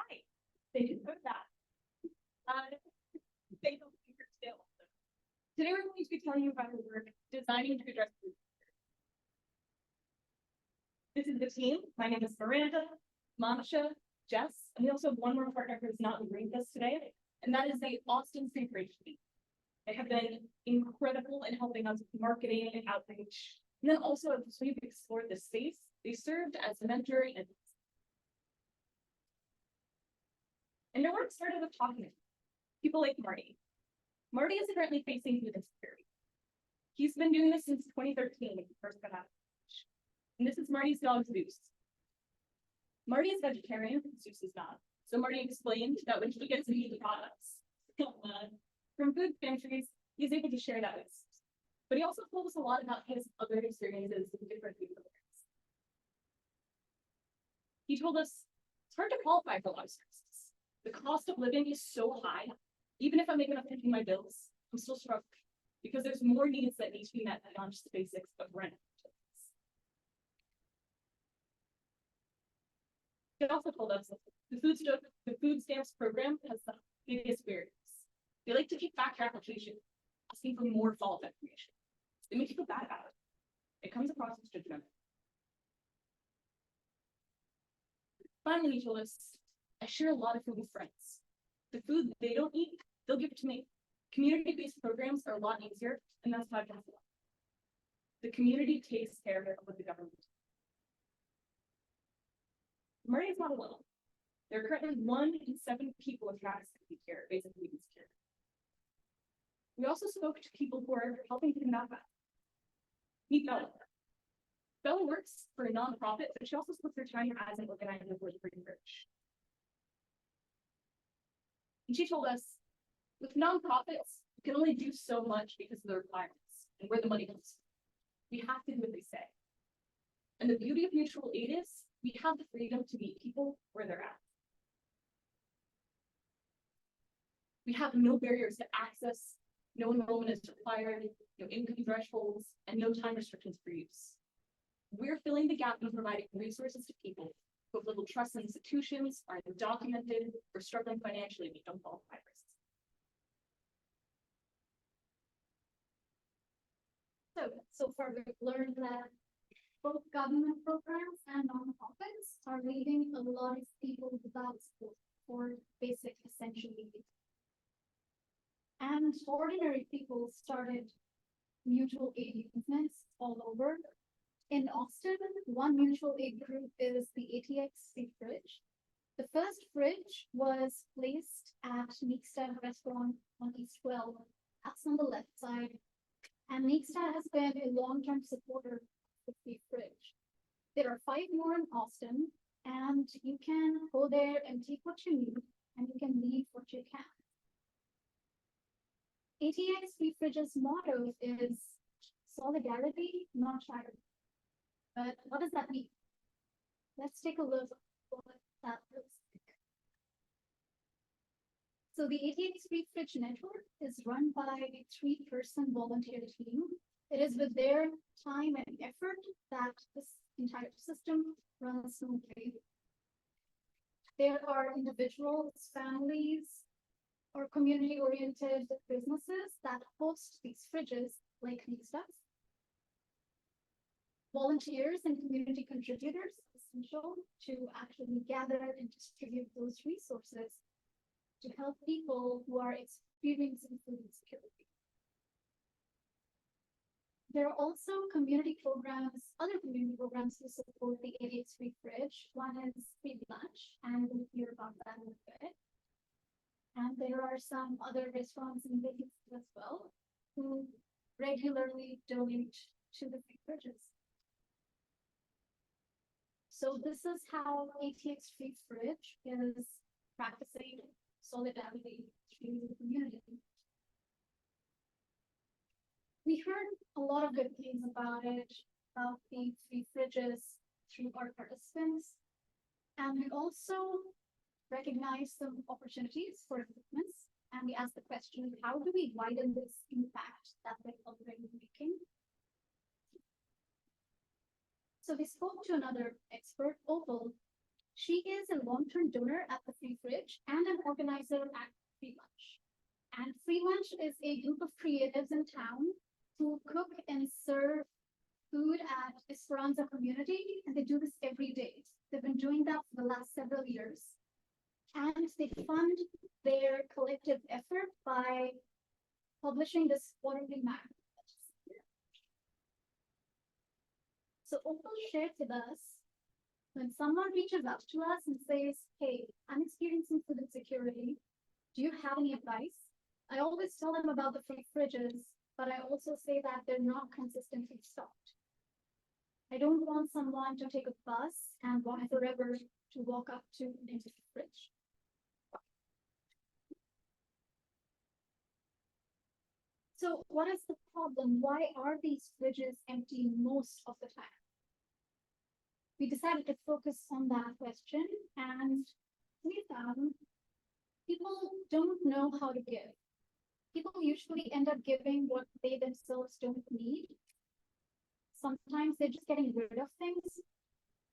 Hi, thank you for that. Thank you for still. Today we're going to be telling you about our work designing to address food. This is the team. My name is Miranda, Monisha, Jess, and we also have one more partner who's not with us today, and that is the Austin Free Fridge team. They have been incredible in helping us with marketing and outreach. And then also, as we've explored the space, they served as mentoring and their work started with talking to people like Marty. Marty is currently facing food insecurity. He's been doing this since 2013 when he first got out of college. And this is Marty's dog, Zeus. Marty is vegetarian, Zeus is not. So Marty explained that when he gets meat products from food pantries, he's able to share that with us. But he also told us a lot about his other experiences in different food programs. He told us it's hard to qualify for a lot of services. The cost of living is so high. Even if I'm making enough to pay my bills, I'm still struggling because there's more needs that need to be met beyond just the basics of rent. He also told us the food stamps program has the biggest barriers. They like to kick back your application, asking for more follow-up information. They make you feel bad about it. It comes across as judgmental. Finally, he told us, I share a lot of food with friends. The food they don't eat, they'll give it to me. Community-based programs are a lot easier, and that's how I can help. The community takes care of what the government. Marty is not alone. There are currently 1 in 7 people with food care, basically insecure. We also spoke to people who are helping to combat that. Meet Bella. Bella works for a nonprofit, but she also splits her time as an organizer for the Free Fridge. And she told us, with nonprofits, we can only do so much because of the requirements and where the money comes from. We have to do what they say. And the beauty of mutual aid is we have the freedom to meet people where they're at. We have no barriers to access, no enrollment is required, no income thresholds, and no time restrictions for use. We're filling the gap in providing resources to people who have little trust in institutions, are undocumented, or struggling financially and don't qualify for this. So far we've learned that both government programs and nonprofits are leaving a lot of people without support for basic essential needs. And ordinary people started mutual aid movements all over. In Austin, one mutual aid group is the ATX Free Fridge. The first fridge was placed at Meekstad Restaurant on East 12. That's on the left side. And Meekstad has been a long-term supporter of the Free Fridge. There are 5 more in Austin, and you can go there and take what you need, and you can leave what you can. ATX Free Fridge's motto is solidarity, not charity. But what does that mean? Let's take a look at what that looks like. So the ATX Free Fridge network is run by a 3-person volunteer team. It is with their time and effort that this entire system runs smoothly. There are individuals, families, or community-oriented businesses that host these fridges, like Meekstad. Volunteers and community contributors are essential to actually gather and distribute those resources to help people who are experiencing food insecurity. There are also community programs, other community programs to support the ATX Free Fridge. One is Free Lunch, and we'll hear about that in a bit. And there are some other restaurants and businesses as well who regularly donate to the Free Fridges. So this is how ATX Free Fridge is practicing solidarity through the community. We heard a lot of good things about it, about the Free Fridges through our participants. And we also recognize some opportunities for improvements. And we asked the question, how do we widen this impact that we're already making? So we spoke to another expert, Opal, She is a long-term donor at the Free Fridge and an organizer at Free Lunch. And Free Lunch is a group of creatives in town who cook and serve food at Esperanza community, and they do this every day. They've been doing that for the last several years. And they fund their collective effort by publishing this quarterly magazine. So Opal shared with us, when someone reaches out to us and says, hey, I'm experiencing food insecurity, do you have any advice? I always tell them about the free fridges, but I also say that they're not consistently stocked. I don't want someone to take a bus and walk forever to walk up to an empty fridge. So what is the problem? Why are these fridges empty most of the time? We decided to focus on that question, and we found people don't know how to give. People usually end up giving what they themselves don't need. Sometimes they're just getting rid of things.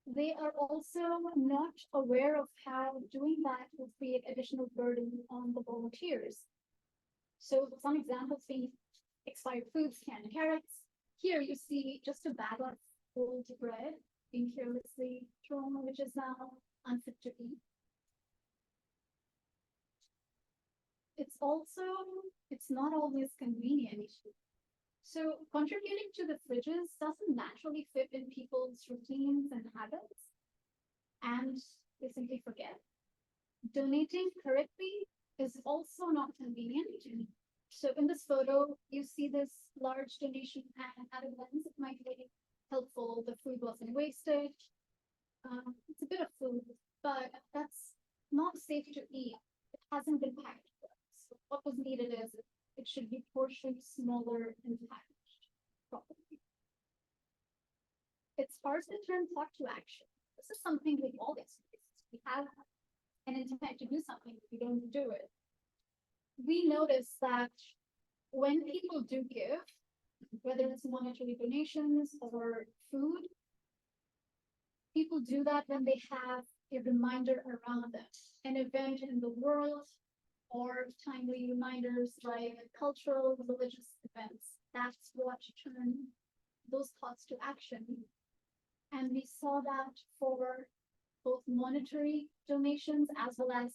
They are also not aware of how doing that will create additional burden on the volunteers. So some examples being expired foods, canned carrots. Here you see just a bag of old bread being carelessly thrown, which is now unfit to eat. It's not always convenient. So contributing to the fridges doesn't naturally fit in people's routines and habits, and they simply forget. Donating correctly is also not convenient. So in this photo, you see this large donation and at a lens, it might be helpful. The food wasn't wasted. It's a bit of food, but that's not safe to eat. It hasn't been packed. So what was needed is it should be portioned smaller and packaged properly. It's hard to turn thought to action. This is something we all experience. We have an intent to do something, but we don't do it. We notice that when people do give, whether it's monetary donations or food, people do that when they have a reminder around them, an event in the world, or timely reminders like cultural, religious events. That's what turn those thoughts to action. And we saw that for both monetary donations as well as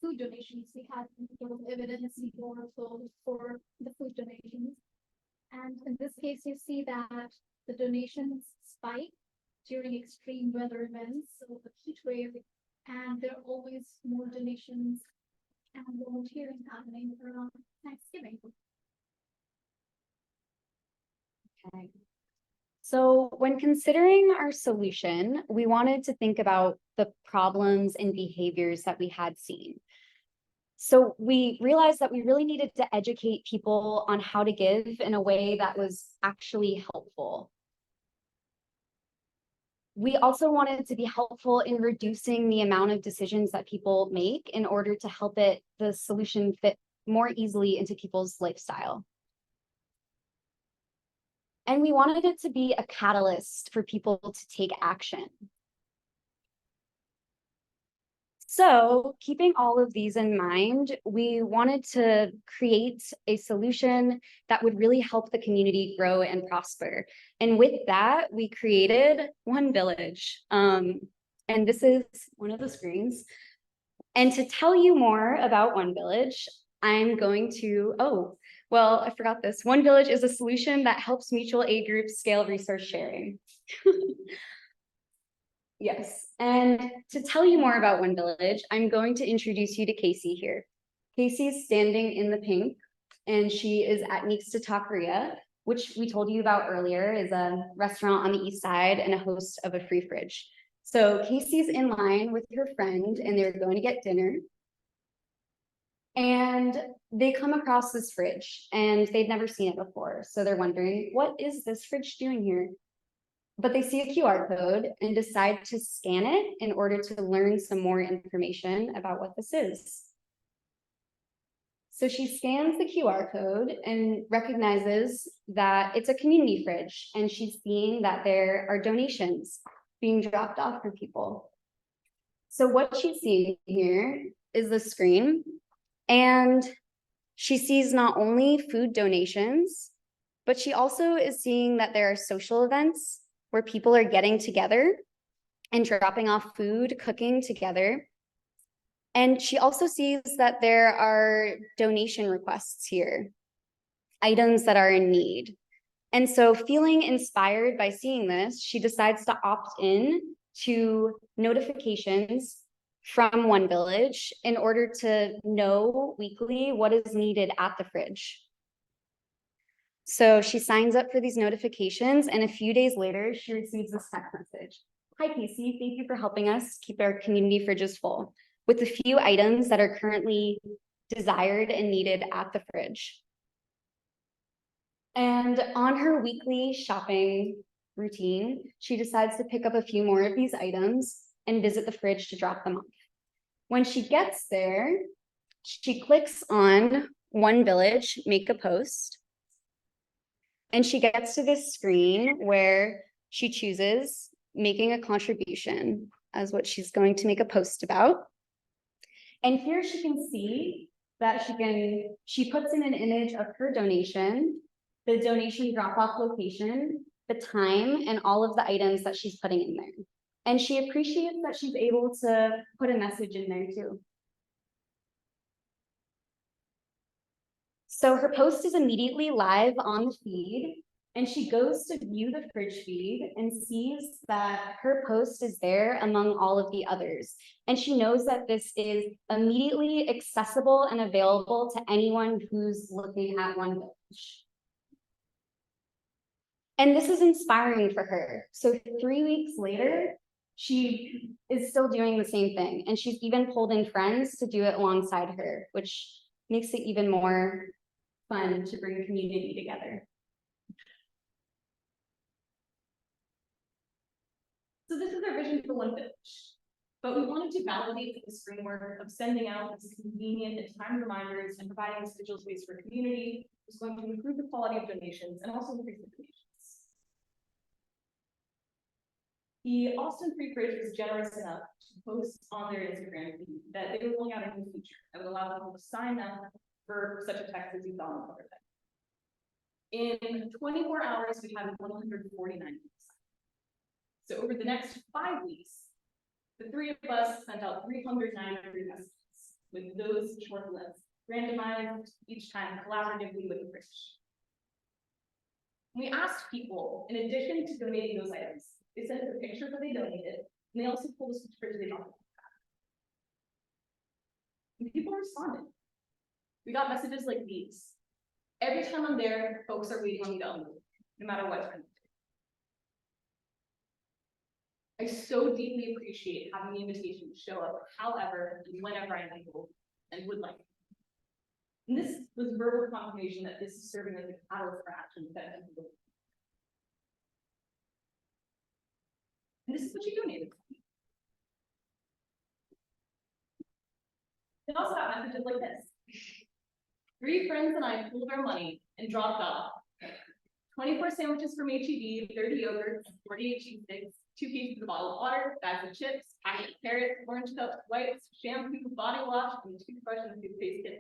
food donations. We had evidence for the food donations. And in this case, you see that the donations spike during extreme weather events, so the heat wave, and there are always more donations and volunteering happening around Thanksgiving. Okay. So when considering our solution, we wanted to think about the problems and behaviors that we had seen. So we realized that we really needed to educate people on how to give in a way that was actually helpful. We also wanted to be helpful in reducing the amount of decisions that people make in order to help the solution fit more easily into people's lifestyle. And we wanted it to be a catalyst for people to take action. So, keeping all of these in mind, we wanted to create a solution that would really help the community grow and prosper. And with that, we created One Village. And this is one of the screens. And to tell you more about One Village, I'm going to, well, I forgot this. One Village is a solution that helps mutual aid groups scale resource sharing. Yes, and to tell you more about One Village, I'm going to introduce you to Casey here. Casey's standing in the pink, and she is at Neeks to Taqueria, which we told you about earlier, is a restaurant on the east side and a host of a free fridge. So Casey's in line with her friend, and they're going to get dinner. And they come across this fridge, and they've never seen it before. So they're wondering, what is this fridge doing here? But they see a QR code and decide to scan it in order to learn some more information about what this is. So she scans the QR code and recognizes that it's a community fridge, and she's seeing that there are donations being dropped off for people. So what she's seeing here is the screen, and she sees not only food donations, but she also is seeing that there are social events where people are getting together and dropping off food, cooking together. And she also sees that there are donation requests here, items that are in need. And so feeling inspired by seeing this, she decides to opt in to notifications from One Village in order to know weekly what is needed at the fridge. So she signs up for these notifications, and a few days later, she receives this text message. Hi, Casey, thank you for helping us keep our community fridges full with a few items that are currently desired and needed at the fridge. And on her weekly shopping routine, she decides to pick up a few more of these items and visit the fridge to drop them off. When she gets there, she clicks on One Village, make a post, and she gets to this screen where she chooses making a contribution as what she's going to make a post about. And here she can see that she puts in an image of her donation, the donation drop-off location, the time, and all of the items that she's putting in there. And she appreciates that she's able to put a message in there too. So her post is immediately live on the feed, and she goes to view the fridge feed and sees that her post is there among all of the others. And she knows that this is immediately accessible and available to anyone who's looking at One Village. And this is inspiring for her. So 3 weeks later, she is still doing the same thing. And she's even pulled in friends to do it alongside her, which makes it even more fun to bring community together. So this is our vision for One Village. But we wanted to validate this framework of sending out these convenient and timed reminders and providing this digital space for community is going to improve the quality of donations and also increase the donations. The Austin Free Fridge was generous enough to post on their Instagram feed that they were rolling out a new feature that would allow people to sign up for such a text as you saw on the cover. In 24 hours, we had 149 people. So over the next 5 weeks, the three of us sent out 393 messages with those short lists, randomized each time collaboratively with the fridge. We asked people, in addition to donating those items, they sent us a picture that they donated, and they also told us which fridge they donated. And people responded. We got messages like these. Every time I'm there, folks are waiting on me to unload, no matter what time. I so deeply appreciate having the invitation to show up however and whenever I'm able and would like. And this was verbal confirmation that this is serving as a catalyst for action that people. And this is what you donated. They also got messages like this. 3 friends and I pooled our money and dropped off 24 sandwiches from HEB, 30 yogurts, 48 cheese sticks, 2 cases of bottled water, bags of chips, packet of carrots, orange cups, wipes, shampoo, body wash, and toothbrush and toothpaste kit.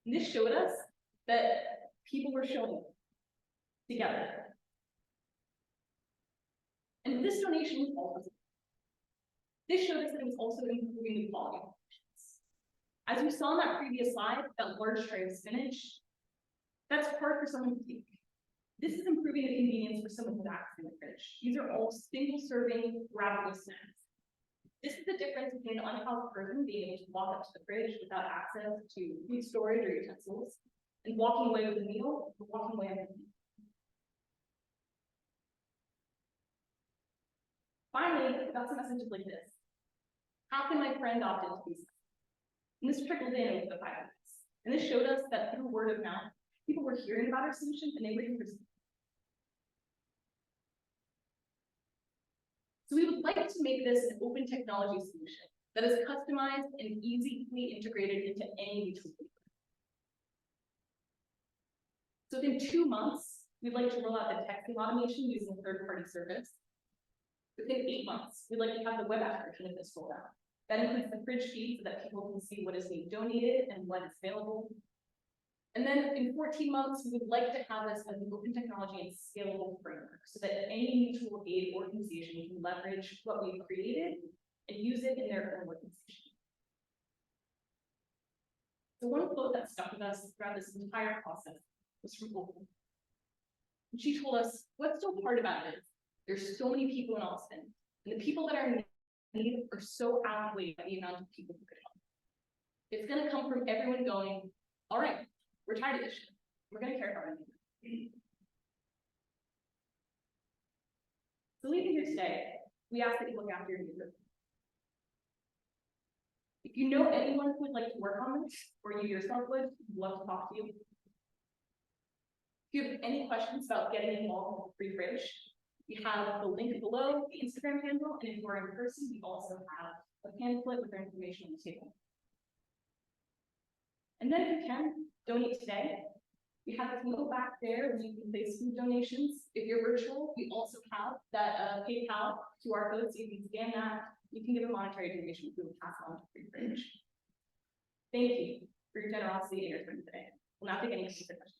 And this showed us that people were showing together. And this donation was also. This showed us that it was also improving the quality of donations. As we saw in that previous slide, that large tray of spinach, that's hard for someone to take. This is improving the convenience for someone who's accessing the fridge. These are all single-serving, grabbable snacks. This is the difference between an unhoused person being able to walk up to the fridge without access to food storage or utensils, and walking away with a meal, or walking away with a meal. Finally, I got some messages like this. How can my friend opt into these? And this trickled in over the 5 minutes. And this showed us that through word of mouth, people were hearing about our solution and they were interested. So we would like to make this an open technology solution that is customized and easily integrated into any utility. So within 2 months, we'd like to roll out the texting automation using a third-party service. Within 8 months, we'd like to have the web app version of this rolled out. That includes the fridge feed so that people can see what is being donated and when it's available. And then in 14 months, we would like to have this as an open technology and scalable framework so that any mutual aid organization can leverage what we've created and use it in their own organization. So one quote that stuck with us throughout this entire process was from Oprah. And she told us, what's so hard about it is there's so many people in Austin, and the people that are in need are so outweighed by the amount of people who could help. It's going to come from everyone going, all right, we're tired of this shit. We're going to care about it. So leaving here today, we ask that you look after your neighborhood. If you know anyone who would like to work on this, or you yourself would, we'd love to talk to you. If you have any questions about getting involved with Free Fridge, we have the link below, the Instagram handle, and if you are in person, we also have a pamphlet with their information on the table. And then if you can, donate today. We have this little back there where you can place food donations. If you're virtual, we also have that PayPal QR code, so you can scan that. You can give a monetary donation we will pass on to Free Fridge. Thank you for your generosity and your time today. We'll now take any questions.